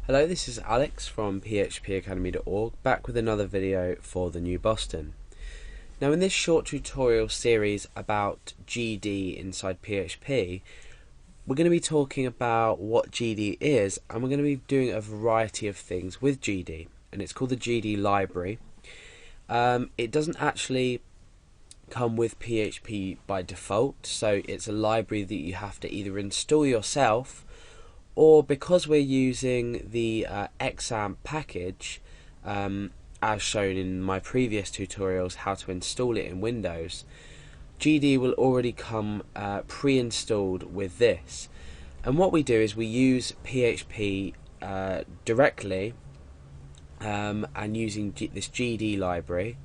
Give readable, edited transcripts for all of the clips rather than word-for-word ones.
Hello, this is Alex from phpacademy.org, back with another video for the New Boston. Now, in this short tutorial series about GD inside PHP, we're going to be talking about what GD is, and we're going to be doing a variety of things with GD, and it's called the GD library. It doesn't actually come with PHP by default, so it's a library that you have to either install yourself, or because we're using the XAMPP package, as shown in my previous tutorials how to install it in Windows, GD will already come pre-installed with this. And what we do is we use PHP directly, and using this GD library,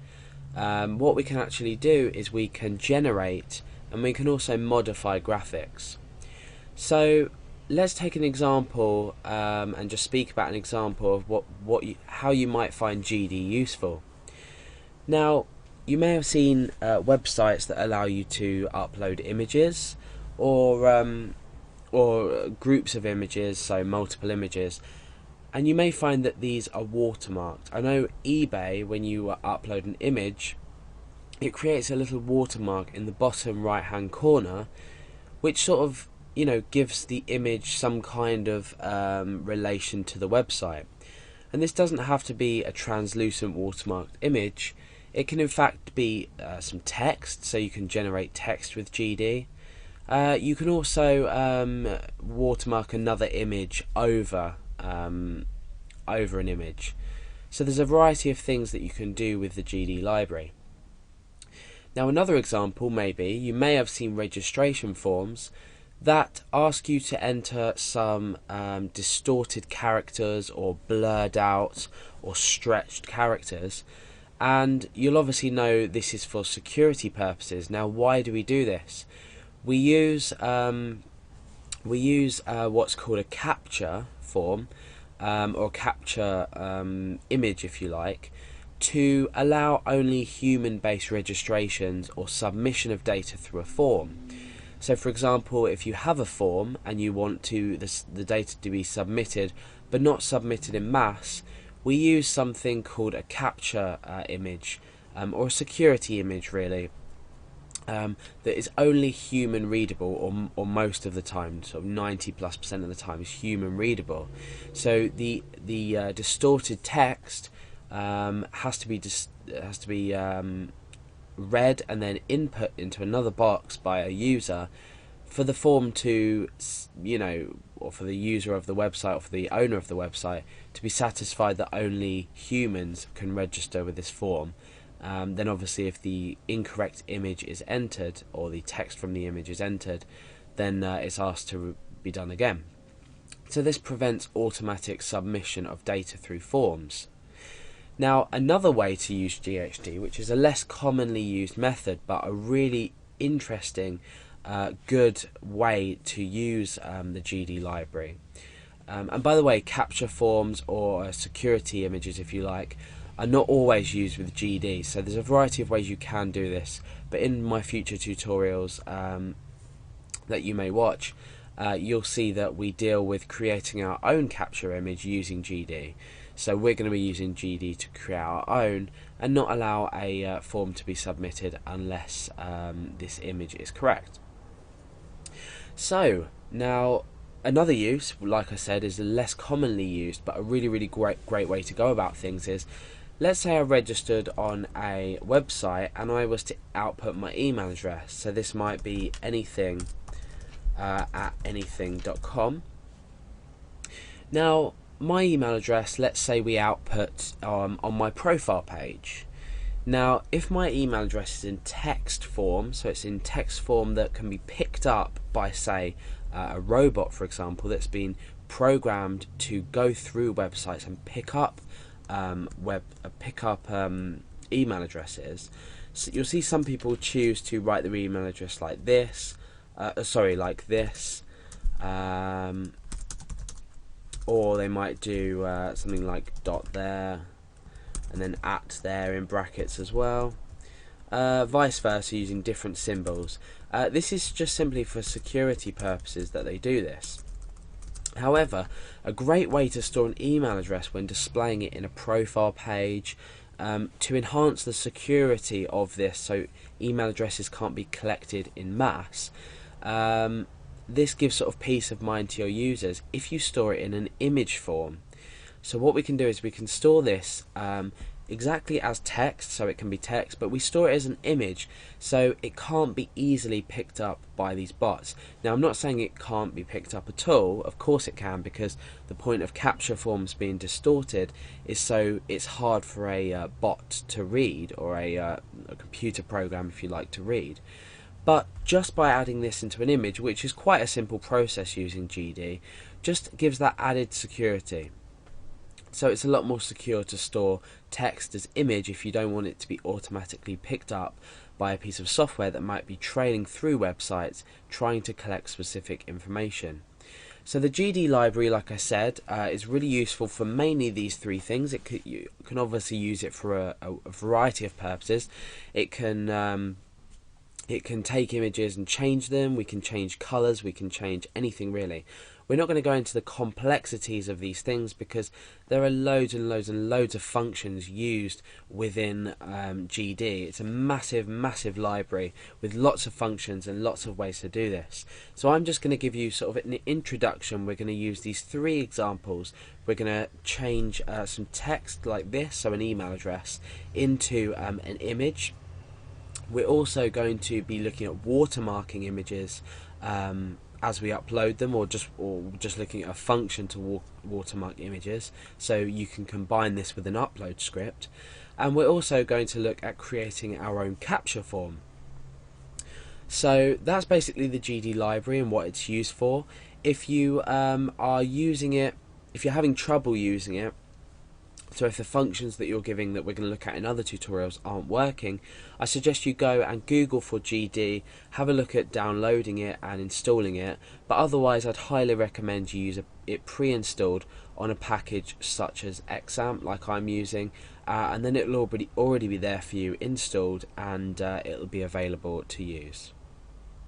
what we can actually do is we can generate and we can also modify graphics. So let's take an example and just speak about an example of how you might find GD useful. Now, you may have seen websites that allow you to upload images or groups of images, so multiple images, and you may find that these are watermarked. I know eBay, when you upload an image, it creates a little watermark in the bottom right hand corner, which sort of gives the image some kind of relation to the website. And this doesn't have to be a translucent watermarked image. It can in fact be some text, so you can generate text with GD. You can also watermark another image over an image. So there's a variety of things that you can do with the GD library. Now, another example you may have seen registration forms that ask you to enter some distorted characters or blurred out or stretched characters, and you'll obviously know this is for security purposes. Now, why do we do this? We use what's called a captcha form, or captcha image, if you like, to allow only human-based registrations or submission of data through a form. So, for example, if you have a form and you want the data to be submitted but not submitted in mass, we use something called a captcha image, or a security image really, that is only human readable, or most of the time, sort of 90+% of the time, is human readable. So the distorted text has to be read and then input into another box by a user for the form to, or for the user of the website or for the owner of the website to be satisfied that only humans can register with this form. Then obviously if the incorrect image is entered, or the text from the image is entered, then it's asked to be done again. So this prevents automatic submission of data through forms. Now, another way to use GHD, which is a less commonly used method but a really interesting, good way to use the GD library. And by the way, captcha forms, or security images if you like, are not always used with GD, so there's a variety of ways you can do this, but in my future tutorials that you may watch, you'll see that we deal with creating our own captcha image using GD. So we're going to be using GD to create our own and not allow a form to be submitted unless this image is correct. So now, another use, like I said, is less commonly used but a really great way to go about things is, let's say I registered on a website and I was to output my email address. So this might be anything at anything.com. Now, my email address, let's say we output on my profile page. Now, if my email address is in text form, so it's in text form that can be picked up by, say, a robot, for example, that's been programmed to go through websites and pick up email addresses. So you'll see some people choose to write their email address like this, or they might do something like dot there and then at there in brackets as well, vice versa, using different symbols. This is just simply for security purposes that they do this. However, a great way to store an email address when displaying it in a profile page, to enhance the security of this so email addresses can't be collected in mass, this gives sort of peace of mind to your users if you store it in an image form. So what we can do is we can store this exactly as text, so it can be text, but we store it as an image so it can't be easily picked up by these bots. Now, I'm not saying it can't be picked up at all. Of course it can, because the point of capture forms being distorted is so it's hard for a bot to read, or a computer program, if you like, to read. But just by adding this into an image, which is quite a simple process using GD, just gives that added security. So it's a lot more secure to store text as image if you don't want it to be automatically picked up by a piece of software that might be trailing through websites trying to collect specific information. So the GD library, like I said, is really useful for mainly these three things. You can obviously use it for a variety of purposes. It can take images and change them. We can change colours. We can change anything really. We're not going to go into the complexities of these things because there are loads and loads and loads of functions used within GD. It's a massive, massive library with lots of functions and lots of ways to do this. So I'm just going to give you sort of an introduction. We're going to use these three examples. We're going to change some text like this, so an email address, into an image. We're also going to be looking at watermarking images as we upload them, or just looking at a function to watermark images, so you can combine this with an upload script. And we're also going to look at creating our own capture form. So that's basically the GD library and what it's used for. If you are using it, if you're having trouble using it, so if the functions that you're giving that we're going to look at in other tutorials aren't working, I suggest you go and Google for GD, have a look at downloading it and installing it, but otherwise I'd highly recommend you use it pre-installed on a package such as XAMPP, like I'm using, and then it'll already be there for you installed, and it'll be available to use.